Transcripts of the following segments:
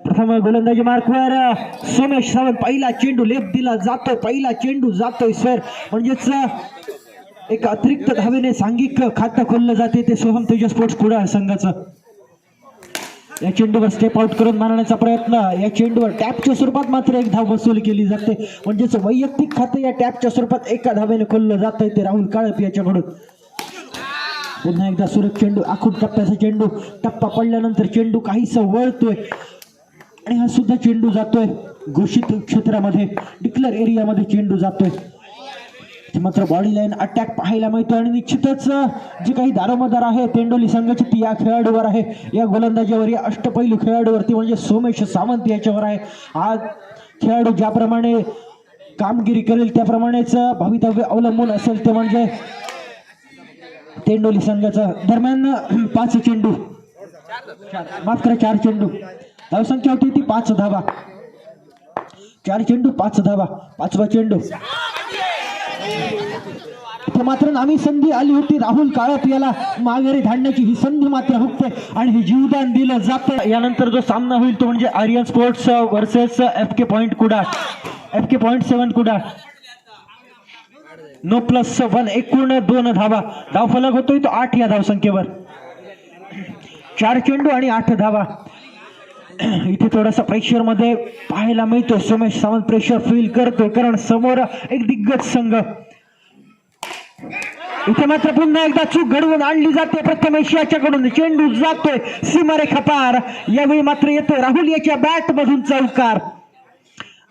प्रथम गोलंदाजी मार्कवर सोमेश सावंत. पहिला चेंडू लेप दिला जातोय, पहिला चेंडू जातोय सर. म्हणजेच एक अतिरिक्त धावेने सांघिक खातं खोललं जाते ते सोहम तेजस स्पोर्ट्स कुडाळ संघाचं. या चेंडूवर स्टेप आउट करून मारण्याचा प्रयत्न. या चेंडूवर टॅपच्या स्वरूपात मात्र एक धाव वसूल केली जाते. म्हणजेच वैयक्तिक खातं या टॅपच्या स्वरूपात एका धावेने खोललं जातंय ते राहुल काळप याच्याकडून. पुन्हा एकदा सुरेख चेंडू, आखूड टप्प्याचा चेंडू. टप्पा पडल्यानंतर चेंडू काहीसा वळतोय आणि हा सुद्धा चेंडू जातोय घोषित क्षेत्रामध्ये, डिक्लेअर एरियामध्ये चेंडू जातोय. मात्र बॉडी लाईन अटॅक पाहायला मिळतो आणि निश्चितच जे काही दारोमदार आहे तेंडोली संघाची ती या खेळाडूवर आहे, या गोलंदाजावर, या अष्टपैलू खेळाडूवरती म्हणजे सोमेश सावंत याच्यावर आहे. हा खेळाडू ज्याप्रमाणे कामगिरी करेल त्याप्रमाणेच भवितव्य अवलंबून असेल ते म्हणजे तेंडोली संघाचं. दरम्यान 5 चेंडू, माफ करा 4 चेंडू, धावसंख्या होती ती 5 धावा. 4 चेंडू 5 धावा. 5वा चेंडू मात्र नामी संधी आली होती राहुल काळप याला माघारी धाडण्याची. ही संधी मात्र हुकते आणि हे जीवदान दिलं जातं. यानंतर जो सामना होईल तो म्हणजे Aryan sports versus FK point Kudal, FK point 7 Kudal. No plus 1 एकूण 2 धावा. धावफलक होतोय तो 8 या धावसंख्येवर. 4 चेंडू आणि 8 धावा. इथे थोडासा प्रेशर मध्ये पाहायला मिळतो. सोमेश सावंत प्रेशर फील करतोय कारण समोर एक दिग्गज संघ. इथे मात्र पुन्हा एकदा चूक घडवून आणली जाते प्रथमेश याच्याकडून. चेंडू जातोय सीमारेखा पार. यावेळी मात्र येतोय राहुल याच्या बॅट मधून चौकार.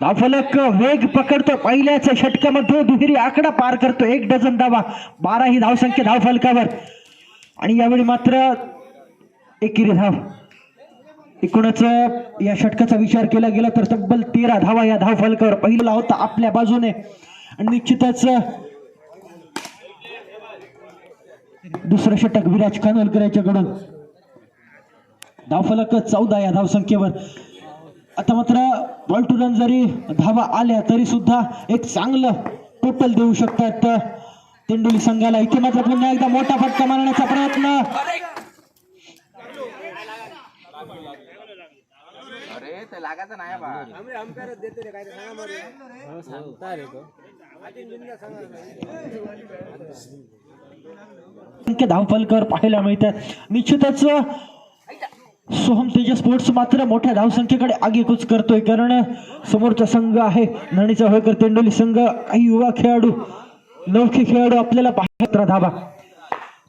धावफलक वेग पकडतो. पहिल्याच षटकामध्ये दुहेरी आकडा पार करतो. 1 डझन धावा, 12 ही धावसंख्या धावफलकावर. आणि यावेळी मात्र एकेरी धाव. एकूणच या षटकाचा विचार केला गेला तर तब्बल 13 धावा या धावफलकावर. पहिला होता आपल्या बाजूने आणि निश्चितच दुसरं षटक विराज खानोलकर याच्याकडून. धावफलक 14 या धावसंख्येवर. आता मात्र बॉल टू रन जरी धावा आल्या तरी सुद्धा एक चांगलं टोटल देऊ शकतात तेंडोली संघाला. इथे मात्र पुन्हा एकदा मोठा फटका मारण्याचा प्रयत्न. धावफलकावर पाहायला मिळतात. निश्चितच सोहम तेजस स्पोर्ट्स मात्र मोठ्या धावसंख्येकडे आगेकूच करतोय कारण समोरचा संघ आहे नणीचा होळकर तेंडोली संघ. काही युवा खेळाडू, नवखे खेळाडू आपल्याला पाहत धावा.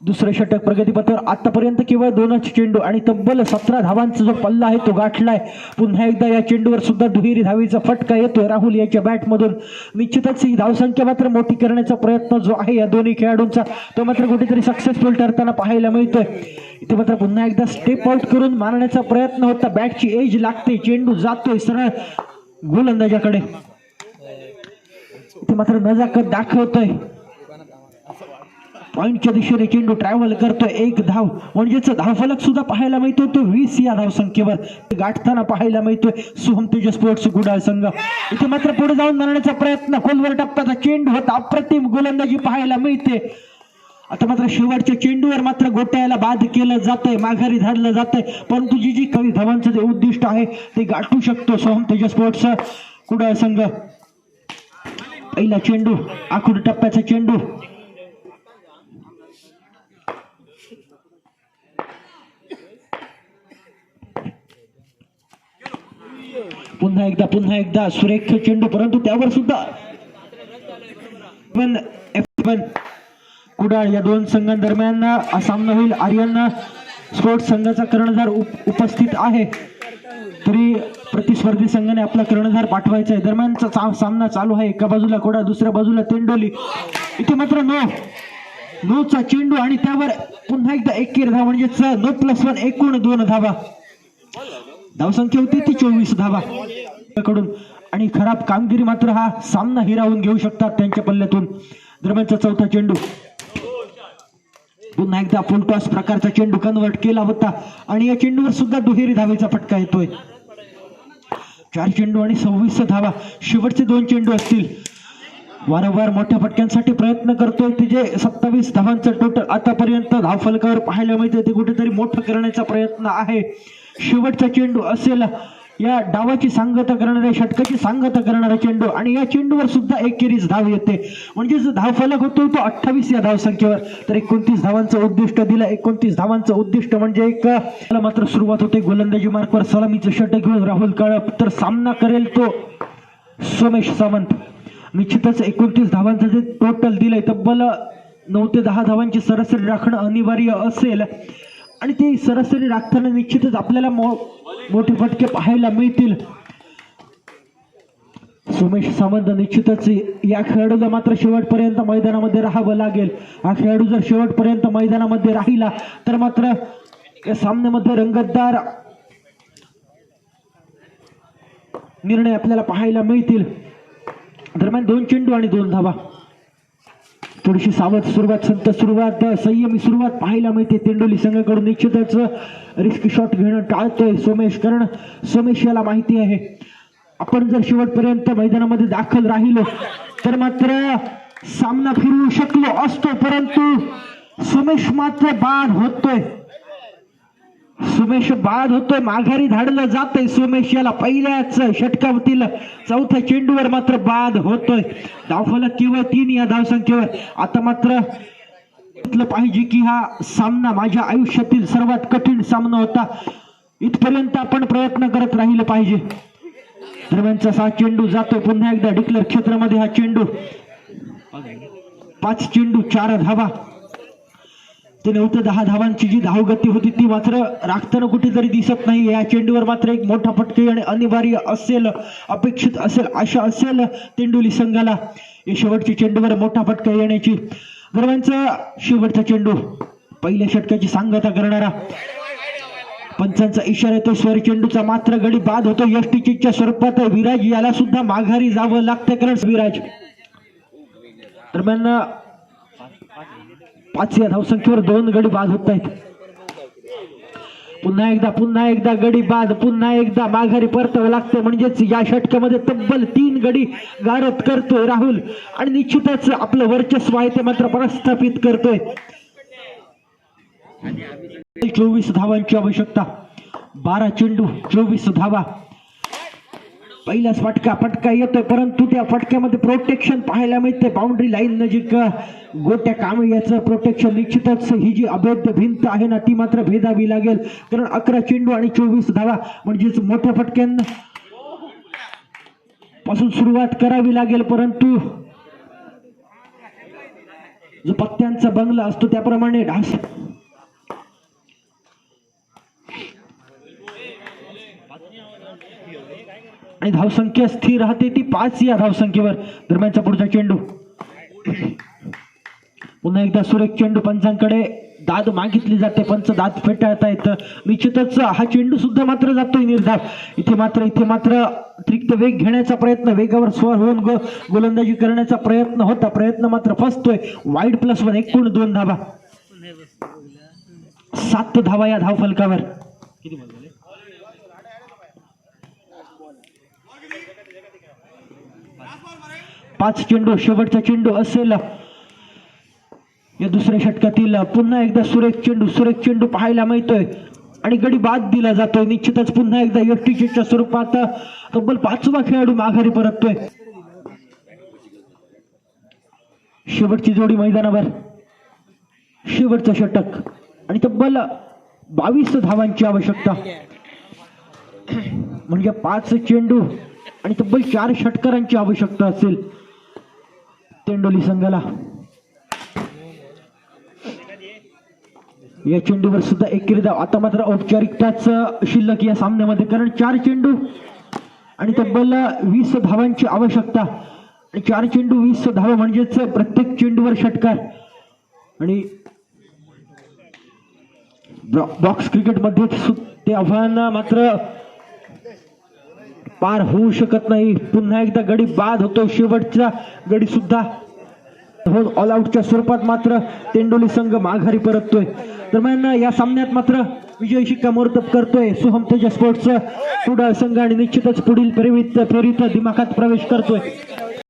दुसरे षटक प्रगतीपथावर. आतापर्यंत केवळ 2च चेंडू आणि तब्बल 17 धावांचा जो पल्ला आहे तो गाठलाय. पुन्हा एकदा या चेंडूवर सुद्धा दुहेरी धावीचा फटका येतोय राहुल याच्या बॅट मधून. निश्चितच ही धावसंख्या मात्र मोठी करण्याचा प्रयत्न जो आहे या दोन्ही खेळाडूंचा तो मात्र कुठेतरी सक्सेसफुल ठरताना पाहायला मिळतोय. इथे मात्र पुन्हा एकदा स्टेप आउट करून मारण्याचा प्रयत्न होता. बॅटची एज लागते. चेंडू जातोय सरळ गोलंदाजाकडे. इथे मात्र नजाकत दाखवतोय. पॉइंटच्या दिशेने चेंडू ट्रॅव्हल करतोय. 1 धाव. म्हणजेच धावफलक सुद्धा पाहायला मिळतोय तो 20 या धावसंख्येवर गाठताना पाहायला मिळतोय सोहम तेजस स्पोर्ट्स कुडाळ संघ. इथे मात्र पुढे जाऊन मारण्याचा प्रयत्न. खोलवर टप्प्याचा चेंडू होता. अप्रतिम गोलंदाजी पाहायला मिळते. आता मात्र शेवटच्या चेंडूवर मात्र गोट्याला बाद केलं जातंय, माघारी धाडलं जातंय. परंतु जी कवी धावांचं जे उद्दिष्ट आहे ते गाठू शकतो सोहम तेजस स्पोर्ट्स कुडाळ संघ. पहिला चेंडू, आखूड टप्प्याचा चेंडू. पुन्हा एकदा सुरेख चेंडू परंतु त्यावर सुद्धा कुडाळ या 2 संघांदरम्यान सामना होईल. आर्यन स्पोर्ट्स संघाचा कर्णधार उपस्थित आहे तरी प्रतिस्पर्धी संघाने आपला कर्णधार पाठवायचा आहे. दरम्यानचा सामना चालू आहे. एका बाजूला कुडाळ, दुसऱ्या बाजूला तेंडोली. इथे मात्र नोचा चेंडू आणि त्यावर पुन्हा एकदा एकेरी धाव. म्हणजेच नो प्लस 1 एकूण 2 धावा. धावसंख्या होती ती 24 धावा कडून. आणि खराब कामगिरी मात्र हा सामना हिरावून घेऊ शकतात त्यांच्या पल्ल्यातून. दरम्यानचा चौथा चेंडू. पुन्हा एकदा फुल टॉस प्रकारचा चेंडू कन्वर्ट केला होता आणि या चेंडूवर सुद्धा दुहेरी धावेचा फटका येतोय. 4 चेंडू आणि 26 धावा. शेवटचे 2 चेंडू असतील. वारंवार मोठ्या फटक्यांसाठी प्रयत्न करतोय. तिचे 27 धावांचं टोटल आतापर्यंत धावफलकावर पाहायला मिळतं. ते कुठेतरी मोठं करण्याचा प्रयत्न आहे. शेवटचा चेंडू असेल या डावाची सांगता करणाऱ्या षटकाची सांगता करणारा चेंडू आणि या चेंडूवर सुद्धा एकेरीच धाव येते. म्हणजे जो धाव फलक होतो तो 28 या धावसंख्येवर. तर 29 धावांचं उद्दिष्ट दिलं. 29 धावांचं उद्दिष्ट म्हणजे एक मात्र सुरुवात होते गोलंदाजी मार्कवर सलामीचं षटक घेऊन राहुल काळप. तर सामना करेल तो सोमेश सावंत. निश्चितच 29 धावांचं जे टोटल दिलंय तब्बल 9 ते 10 धावांची सरासरी राखणं अनिवार्य असेल आणि ते सरासरी राखताना निश्चितच आपल्याला मोठे फटके पाहायला मिळतील. सोमेश सावंत निश्चितच या खेळाडूला मात्र शेवटपर्यंत मैदानामध्ये राहावं लागेल. हा खेळाडू जर शेवटपर्यंत मैदानामध्ये राहिला तर मात्र या सामन्यामध्ये रंगतदार निर्णय आपल्याला पाहायला मिळतील. दरम्यान 2 चेंडू आणि 2 धावा. थोडीशी सावध सुरुवात, संत सुरुवात, संयमी सुरुवात पाहायला मिळते तेंडोली संघाकडून. निश्चितच रिस्क शॉट घेणं टाळतोय सोमेश, कारण सोमेश याला माहिती आहे आपण जर शेवटपर्यंत मैदानामध्ये दाखल राहिलो तर मात्र सामना फिरवू शकलो असतो. परंतु सोमेश मात्र बाद होतोय. सोमेश बाद होतोय, माघारी धाडलं जातंय. सोमेश याला पहिल्याच षटकावरील 4थ्या चेंडूवर मात्र बाद होतोय. धावफलक केवळ 3 या धावसंख्येवर. आता मात्र पाहिजे की हा सामना माझ्या आयुष्यातील सर्वात कठीण सामना होता, इथपर्यंत आपण प्रयत्न करत राहिले पाहिजे. दरम्यानचा 7 चेंडू जातो पुन्हा एकदा डिक्लेअर क्षेत्रामध्ये. हा चेंडू 5 चेंडू 4 धावा. ते 9 ते 10 धावांची जी धावगती होती ती मात्र राखताना कुठेतरी दिसत नाही. या चेंडूवर मात्र एक मोठा फटका येणे अनिवार्य असेल, अपेक्षित असेल, आशा असेल तेंडोली संघाला या शेवटच्या चेंडूवर मोठा फटका येण्याची. दरम्यानचा शेवटचा चेंडू पहिल्या षटकाची सांगता करणारा पंचांचा इशारा येतो. स्वर चेंडूचा मात्र गडी बाद होतो यष्टीच्या स्वरूपात. विराज याला सुद्धा माघारी जावं लागतं कारण विराज दरम्यान 5 या धावसंख्येवर 2 गडी बाद होत आहेत. पुन्हा एकदा गडी बाद, पुन्हा एकदा माघारी परतावं लागतं. म्हणजेच या षटकामध्ये तब्बल 3 गडी गारद करतोय राहुल आणि निश्चितच आपलं वर्चस्व आहे ते मात्र प्रस्थापित करतोय. 24 धावांची आवश्यकता. 12 चेंडू 24 धावा. पहिलाच फटका येतोय परंतु त्या फटक्यामध्ये प्रोटेक्शन पाहायला मिळते. बाउंड्री लाईन नजीक गोट्या कामे याचं प्रोटेक्शन. निश्चितच ही जी अभेद्य भिंत आहे ना ती मात्र भेदावी लागेल, कारण 11 चेंडू आणि 24 धावा म्हणजेच मोठ्या फटक्यांना पासून सुरुवात करावी लागेल. परंतु जो पत्त्यांचा बंगला असतो त्याप्रमाणे ढास आणि धावसंख्या स्थिर राहते ती 5 या धावसंख्येवर. दरम्यानचा पुढचा चेंडू पुन्हा एकदा सुरेख चेंडू. पंचांकडे दाद मागितली जाते, पंच दाद फेटाळतायत. निश्चितच हा चेंडू सुद्धा मात्र जातोय निर्धाव. इथे मात्र अतिरिक्त वेग घेण्याचा प्रयत्न, वेगावर स्वर होऊन गोलंदाजी करण्याचा प्रयत्न होता. प्रयत्न मात्र फसतोय. वाईड +1 एकूण 2 धावा. 7 धावा या धावफलकावर. 5 चेंडू शेवटचा चेंडू असेल या दुसऱ्या षटकातील. पुन्हा एकदा सुरेख चेंडू पाहायला मिळतोय आणि गडी बाद दिला जातोय. निश्चितच पुन्हा एकदा यष्टीच्या स्वरूपात तब्बल 5वा खेळाडू माघारी परततोय. शेवटची जोडी मैदानावर. शेवटचं षटक आणि तब्बल 22 धावांची आवश्यकता. म्हणजे 5 चेंडू आणि तब्बल 4 षटकारांची आवश्यकता असेल तेंडोली संघाला. या चेंडूवर सुद्धा एकेरी धाव. आता मात्र औपचारिकताच शिल्लक या सामन्यामध्ये, कारण 4 चेंडू आणि तब्बल 20 धावांची आवश्यकता. आणि 4 चेंडू 20 धावा म्हणजेच प्रत्येक चेंडूवर षटकार. आणि बॉक्स क्रिकेटमध्ये ते आव्हान मात्र पार होऊ शकत नाही. पुन्हा एकदा गडी बाद होतो. शेवटचा गडी सुद्धा ऑल आउटच्या स्वरूपात मात्र तेंडोली संघ माघारी परततोय. दरम्यान या सामन्यात मात्र विजय शिक्कामोर्तब करतोय सोहम तेजा स्पोर्ट्स कुडाळ संघ आणि निश्चितच पुढील फेरीत दिमाखात प्रवेश करतोय.